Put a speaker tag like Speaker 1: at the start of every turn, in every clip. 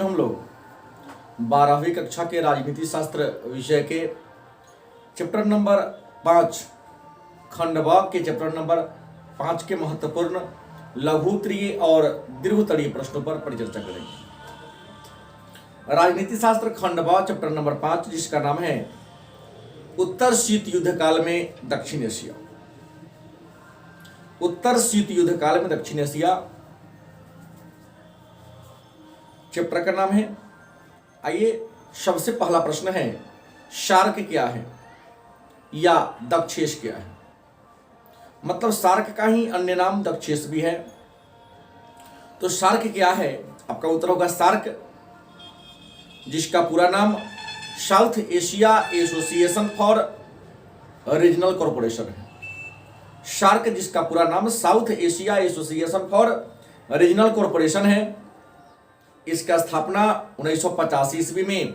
Speaker 1: में हम लोग 12वीं कक्षा के राजनीति शास्त्र विषय के चैप्टर नंबर 5 खंड व के चैप्टर नंबर 5 के महत्वपूर्ण लघुत्तरीय और दीर्घोत्तरीय प्रश्नों पर परिचर्चा करेंगे। राजनीति शास्त्र खंड व चैप्टर नंबर 5, जिसका नाम है उत्तर शीत युद्ध काल में दक्षिण एशिया। उत्तर शीत युद्ध काल में दक्षिण एशिया चैप्टर का नाम है। आइए, सबसे पहला प्रश्न है, शार्क क्या है या दक्षेश क्या है? मतलब शार्क का ही अन्य नाम दक्षेश भी है। तो शार्क क्या है? आपका उत्तर होगा शार्क, जिसका पूरा नाम south Asia association for regional corporation है। शार्क जिसका पूरा नाम south Asia association for regional corporation है। इसका स्थापना 1985 ईस्वी में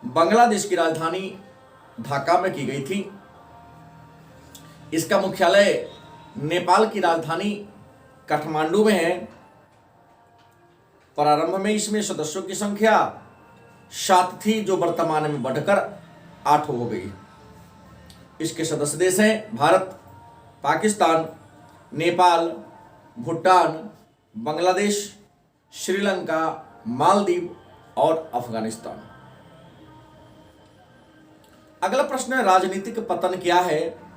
Speaker 1: बांग्लादेश की राजधानी ढाका में की गई थी। इसका मुख्यालय नेपाल की राजधानी काठमांडू में है। प्रारंभ में इसमें सदस्यों की संख्या 7 थी, जो वर्तमान में बढ़कर 8 हो गई। इसके सदस्य देश हैं भारत, पाकिस्तान, नेपाल, भूटान, बांग्लादेश, श्रीलंका, मालदीव और अफगानिस्तान। अगला प्रश्न है, राजनीतिक पतन क्या है?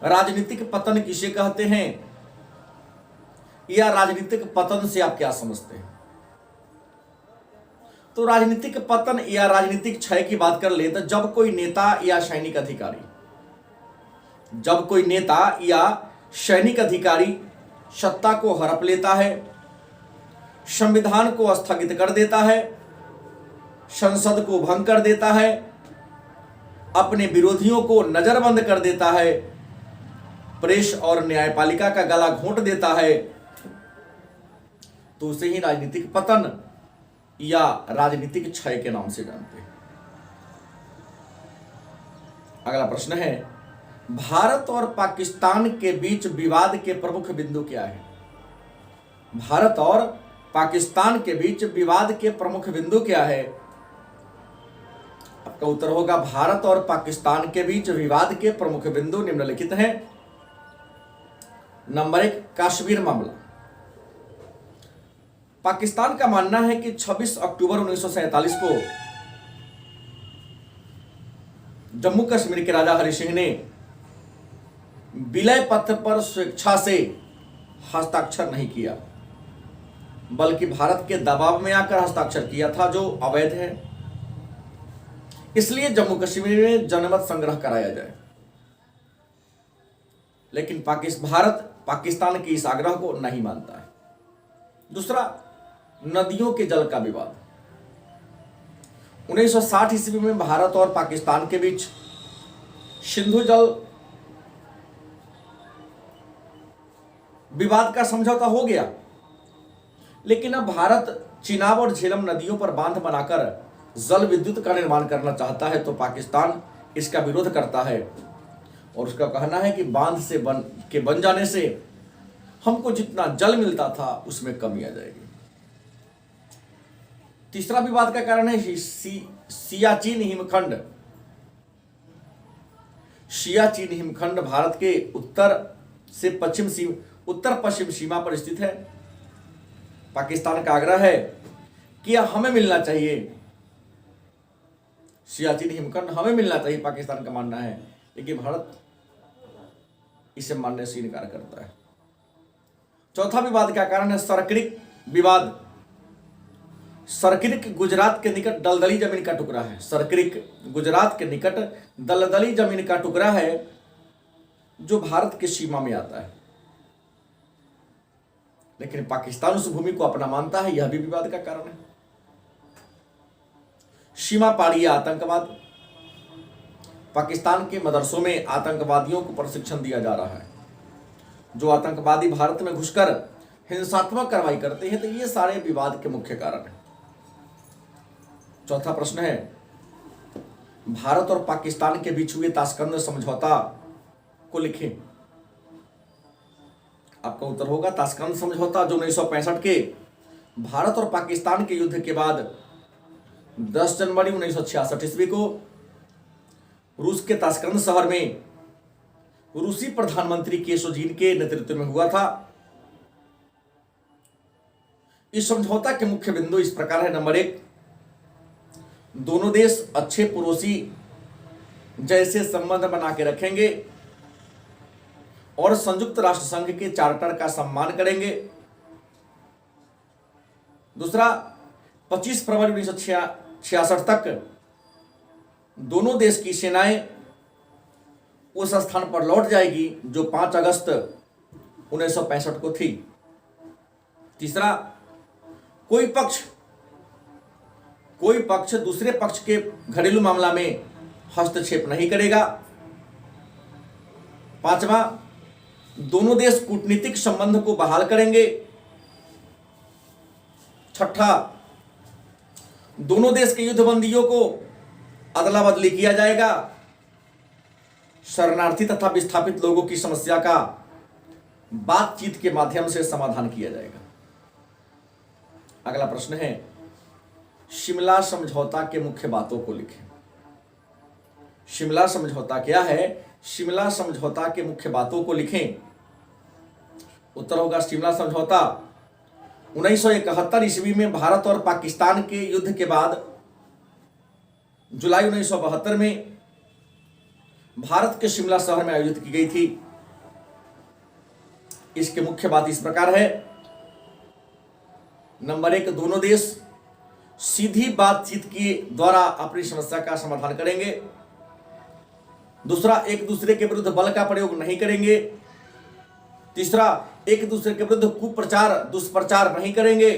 Speaker 1: राजनीतिक पतन किसे कहते हैं या राजनीतिक पतन से आप क्या समझते हैं? तो राजनीतिक पतन या राजनीतिक क्षय की बात कर ले तो जब कोई नेता या सैनिक अधिकारी सत्ता को हड़प लेता है, संविधान को स्थगित कर देता है, संसद को भंग कर देता है, अपने विरोधियों को नजरबंद कर देता है, प्रेस और न्यायपालिका का गला घोंट देता है, तो उसे ही राजनीतिक पतन या राजनीतिक क्षय के नाम से जानते हैं। अगला प्रश्न है, भारत और पाकिस्तान के बीच विवाद के प्रमुख बिंदु क्या है? भारत और पाकिस्तान के बीच विवाद के प्रमुख बिंदु क्या है? आपका उत्तर होगा, भारत और पाकिस्तान के बीच विवाद के प्रमुख बिंदु निम्नलिखित हैं। नंबर 1, कश्मीर मामला। पाकिस्तान का मानना है कि 26 अक्टूबर 1947 को जम्मू कश्मीर के राजा हरि सिंह ने विलय पत्र पर स्वेच्छा से हस्ताक्षर नहीं किया, बल्कि भारत के दबाव में आकर हस्ताक्षर किया था, जो अवैध है। इसलिए जम्मू कश्मीर में जनमत संग्रह कराया जाए। लेकिन भारत पाकिस्तान की इस आग्रह को नहीं मानता है। दूसरा, नदियों के जल का विवाद। 1960 ईस्वी में भारत और पाकिस्तान के बीच सिंधु जल विवाद का समझौता हो गया, लेकिन अब भारत चिनाब और झेलम नदियों पर बांध बनाकर जल विद्युत का निर्माण करना चाहता है, तो पाकिस्तान इसका विरोध करता है और उसका कहना है कि बांध से बन जाने से हमको जितना जल मिलता था उसमें कमी आ जाएगी। तीसरा विवाद का कारण है सियाचिन हिमखंड। सियाचिन हिमखंड भारत के उत्तर पश्चिम सीमा पर स्थित है। पाकिस्तान का आग्रह है कि हमें मिलना चाहिए, सियाचिन हिमखंड हमें मिलना चाहिए, पाकिस्तान का मानना है, लेकिन भारत इसे मानने से इनकार करता है। चौथा विवाद का कारण है सरक्रिक विवाद। सरक्रिक गुजरात के निकट दलदली जमीन का टुकड़ा है। सरक्रिक गुजरात के निकट दलदली जमीन का टुकड़ा है, जो भारत की सीमा में आता है, लेकिन पाकिस्तान उस भूमि को अपना मानता है। यह भी विवाद का कारण है। सीमा पारी आतंकवाद। पाकिस्तान के मदरसों में आतंकवादियों को प्रशिक्षण दिया जा रहा है। जो आतंकवादी भारत में घुसकर हिंसात्मक कार्रवाई करते हैं, तो ये सारे विवाद के मुख्य कारण हैं। चौथा प्रश्न है, भारत और पाकिस्तान के बीच हुए ताशकंद समझौता को लिखें। आपका उत्तर होगा ताशकंद समझौता, जो 1965 के भारत और पाकिस्तान के युद्ध के बाद 10 जनवरी 1966 ईस्वी को रूस के ताशकंद शहर में रूसी प्रधानमंत्री केशोजीन के नेतृत्व में हुआ था। इस समझौता के मुख्य बिंदु इस प्रकार है। नंबर 1, दोनों देश अच्छे पड़ोसी जैसे संबंध बना के रखेंगे और संयुक्त राष्ट्र संघ के चार्टर का सम्मान करेंगे। दूसरा, 25 फरवरी 1966 तक दोनों देश की सेनाएं उस स्थान पर लौट जाएगी जो 5 अगस्त 1965 को थी। तीसरा, कोई पक्ष दूसरे पक्ष के घरेलू मामला में हस्तक्षेप नहीं करेगा। पांचवा, दोनों देश कूटनीतिक संबंध को बहाल करेंगे। छठा, दोनों देश के युद्धबंदियों को अदला बदली किया जाएगा। शरणार्थी तथा विस्थापित लोगों की समस्या का बातचीत के माध्यम से समाधान किया जाएगा। अगला प्रश्न है, शिमला समझौता के मुख्य बातों को लिखें। शिमला समझौता क्या है? शिमला समझौता के मुख्य बातों को लिखें। उत्तर होगा शिमला समझौता 1971 ईस्वी में भारत और पाकिस्तान के युद्ध के बाद जुलाई 1972 में भारत के शिमला शहर में आयोजित की गई थी। इसके मुख्य बात इस प्रकार है। नंबर 1, दोनों देश सीधी बातचीत के द्वारा अपनी समस्या का समाधान करेंगे। दूसरा, एक दूसरे के विरुद्ध बल का प्रयोग नहीं करेंगे। तीसरा, एक दूसरे के विरुद्ध कुप्रचार दुष्प्रचार नहीं करेंगे।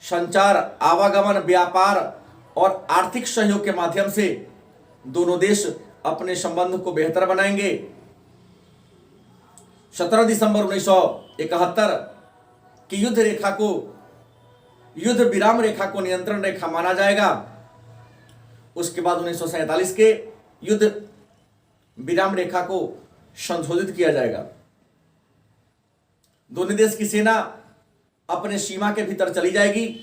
Speaker 1: संचार, आवागमन, व्यापार और आर्थिक सहयोग के माध्यम से दोनों देश अपने संबंध को बेहतर बनाएंगे। 17 दिसंबर 1971 की युद्ध विराम रेखा को नियंत्रण रेखा माना जाएगा। उसके बाद 1947 के युद्ध विराम रेखा को संशोधित किया जाएगा। दोनों देश की सेना अपने सीमा के भीतर चली जाएगी।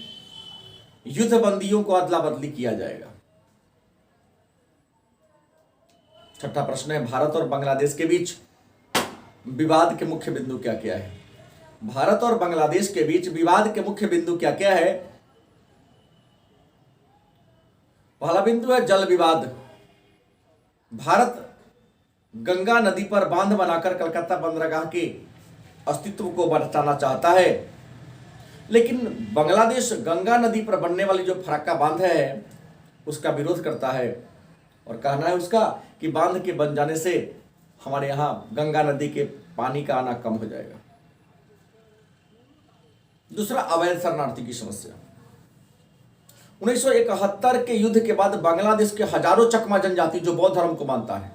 Speaker 1: युद्ध बंदियों को अदला बदली किया जाएगा। छठा प्रश्न है, भारत और बांग्लादेश के बीच विवाद के मुख्य बिंदु क्या क्या है? भारत और बांग्लादेश के बीच विवाद के मुख्य बिंदु क्या क्या है? पहला बिंदु है जल विवाद। भारत गंगा नदी पर बांध बनाकर कलकत्ता बंदरगाह के अस्तित्व को बचाना चाहता है, लेकिन बांग्लादेश गंगा नदी पर बनने वाली जो फरक्का बांध है उसका विरोध करता है और कहना है उसका कि बांध के बन जाने से हमारे यहां गंगा नदी के पानी का आना कम हो जाएगा। दूसरा, अवैध शरणार्थी की समस्या। 1971 के युद्ध के बाद बांग्लादेश के हजारों चकमा जनजाति जो बौद्ध धर्म को मानता है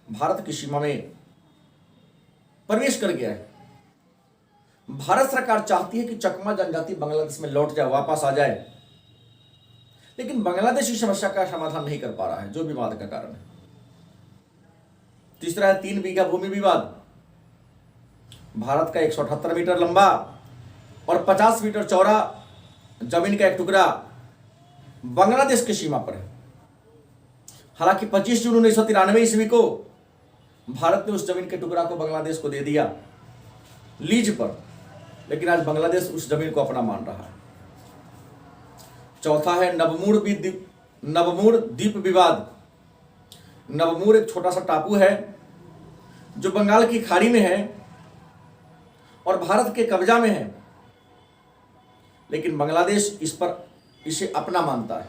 Speaker 1: भारत की सीमा में प्रवेश कर गया है। भारत सरकार चाहती है कि चकमा जनजाति बांग्लादेश में लौट जाए, वापस आ जाए, लेकिन बांग्लादेश इस समस्या का समाधान नहीं कर पा रहा है जो विवाद का कारण है। तीसरा है 3 बीघा भूमि विवाद। भारत का 178 मीटर लंबा और 50 मीटर चौड़ा जमीन का एक टुकड़ा बांग्लादेश की सीमा पर है। हालांकि 25 जून 1993 ईस्वी को भारत ने उस जमीन के टुकड़ा को बांग्लादेश को दे दिया लीज पर, लेकिन आज बांग्लादेश उस जमीन को अपना मान रहा है। चौथा है नवमूर द्वीप विवाद। नवमूर एक छोटा सा टापू है जो बंगाल की खाड़ी में है और भारत के कब्जा में है, लेकिन बांग्लादेश इसे अपना मानता है।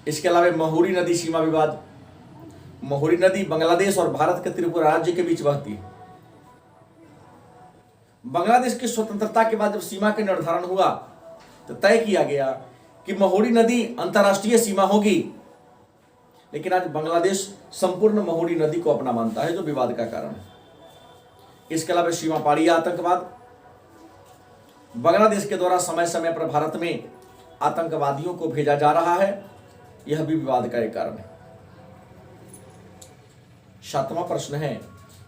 Speaker 1: इसके अलावा महुरी नदी सीमा विवाद। महुरी नदी बांग्लादेश और भारत के त्रिपुरा राज्य के बीच बहती है। बांग्लादेश की स्वतंत्रता के बाद जब सीमा का निर्धारण हुआ तो तय किया गया कि महुरी नदी अंतर्राष्ट्रीय सीमा होगी, लेकिन आज बांग्लादेश संपूर्ण महुरी नदी को अपना मानता है जो विवाद का कारण है। इसके अलावा सीमा पारी आतंकवाद। बांग्लादेश के द्वारा समय समय पर भारत में आतंकवादियों को भेजा जा रहा है, यह भी विवाद का एक कारण है। 7वां प्रश्न है,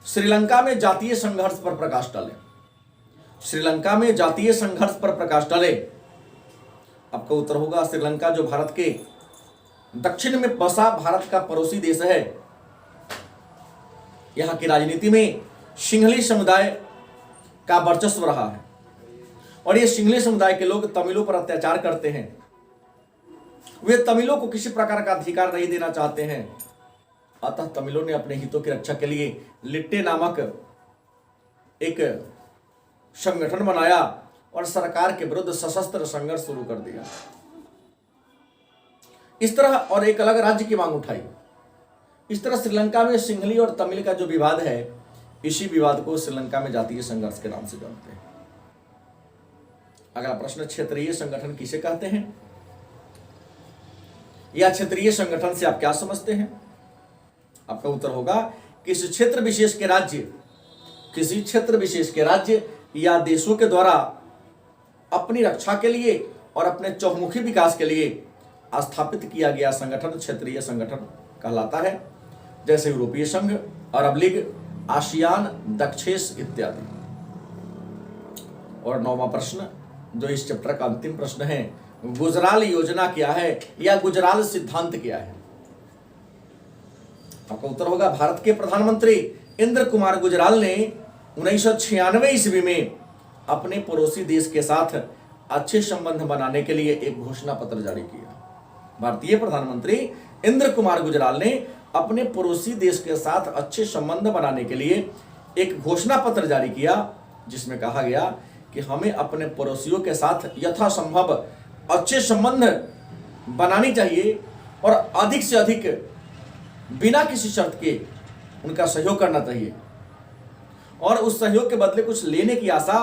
Speaker 1: श्रीलंका में जातीय संघर्ष पर प्रकाश डालें। श्रीलंका में जातीय संघर्ष पर प्रकाश डाले। आपका उत्तर होगा श्रीलंका जो भारत के दक्षिण में बसा भारत का पड़ोसी देश है। यहाँ की राजनीति में सिंहली समुदाय का वर्चस्व रहा है और ये सिंहली समुदाय के लोग तमिलों पर अत्याचार करते हैं। वे तमिलों को किसी प्रकार का अधिकार नहीं देना चाहते हैं। अतः तमिलों ने अपने हितों की रक्षा के लिए लिट्टे नामक एक संगठन बनाया और सरकार के विरुद्ध सशस्त्र संघर्ष शुरू कर दिया। इस तरह और एक अलग राज्य की मांग उठाई। इस तरह श्रीलंका में सिंहली और तमिल का जो विवाद है, इसी विवाद को श्रीलंका में जातीय संघर्ष के नाम से जानते हैं। अगला प्रश्न, क्षेत्रीय संगठन किसे कहते हैं या क्षेत्रीय संगठन से आप क्या समझते हैं? आपका उत्तर होगा किसी क्षेत्र विशेष के राज्य या देशों के द्वारा अपनी रक्षा के लिए और अपने चहुमुखी विकास के लिए स्थापित किया गया संगठन क्षेत्रीय संगठन कहलाता है, जैसे यूरोपीय संघ, अरब लीग, आसियान, दक्षेश इत्यादि। और 9वां प्रश्न, जो इस चैप्टर का अंतिम प्रश्न है, गुजराल योजना क्या है या गुजराल सिद्धांत क्या है? आपका उत्तर होगा भारत के प्रधानमंत्री इंद्र कुमार गुजराल ने 1996 ईस्वी में अपने पड़ोसी देश के साथ अच्छे संबंध बनाने के लिए एक घोषणा पत्र जारी किया। भारतीय प्रधानमंत्री इंद्र कुमार गुजराल ने अपने पड़ोसी देश के साथ अच्छे संबंध बनाने के लिए एक घोषणा पत्र जारी किया, जिसमें कहा गया कि हमें अपने पड़ोसियों के साथ यथासंभव अच्छे संबंध बनानी चाहिए और अधिक से अधिक बिना किसी शर्त के उनका सहयोग करना चाहिए और उस सहयोग के बदले कुछ लेने की आशा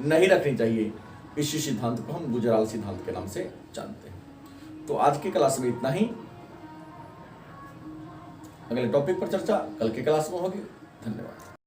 Speaker 1: नहीं रखनी चाहिए। इसी सिद्धांत को हम गुजराल सिद्धांत के नाम से जानते हैं। तो आज की क्लास में इतना ही। अगले टॉपिक पर चर्चा कल की क्लास में होगी। धन्यवाद।